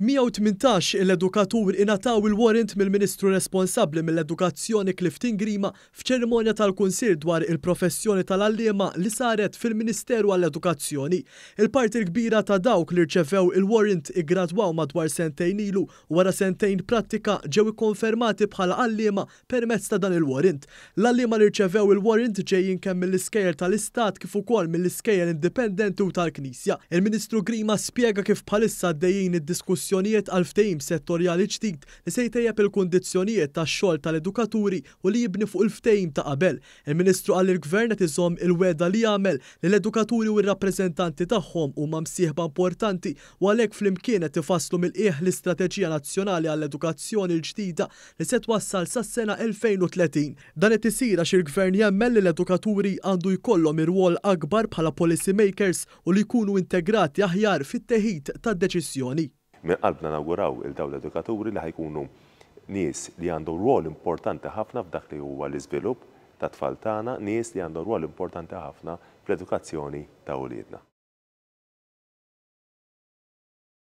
118 l-edukatur ingħataw il-warrant mill-Ministru responsabbli mill-Edukazzjoni Clifton Grima f'ċerimonja tal-Kunsill dwar il-professjoni tal-għalliema li saret fil-Ministeru għall-Edukazzjoni. Il-parti l-kbira ta' dawk li rċevew il-warrant iggradwaw madwar sentejn ilu u wara sentejn prattika ġew ikkonfermati bħala għalliema permezz ta' dan il-warrant. L-għalliema li rċevew il-warrant ġejjin kemm mill-iskejjel tal-Istat kif ukoll mill-iskejjel indipendenti u tal-Knisja. Il-Ministru Grima spjega kif bħalissa għaddejjin id-diskussjonijiet għal ftehim settorjali ġdid li se jtejjeb il-kundizzjonijiet tax-xogħol tal-edukaturi u li jibni fuq il-ftehim ta' qabel. Il-Ministru qal li l-Gvern qed iżomm il-wegħda li jagħmel li l-edukaturi u r-rappreżentanti tagħhom huma msieħba importanti u għalhekk flimkien qed ifasslu mill-qiegħ l-Istrateġija Nazzjonali għall-Edukazzjoni l-ġdida li se twassal sas-sena 2030. Dan qed isir għax il-Gvern jemmel li l-edukaturi għandu jkollhom ir-rwol akbar bħala policy makers u li jkunu integrati aħjar fit-teħid tad-deċiżjoni. Min qalbna nawguraw il-dawn l-edukaturi li ħajkunu nies li għandu rwol importanti ħafna f'dak li huwa l-iżvilupp tat-tfal tagħna, nies li għandu rwol importanti ħafna fl-edukazzjoni ta' uliedna.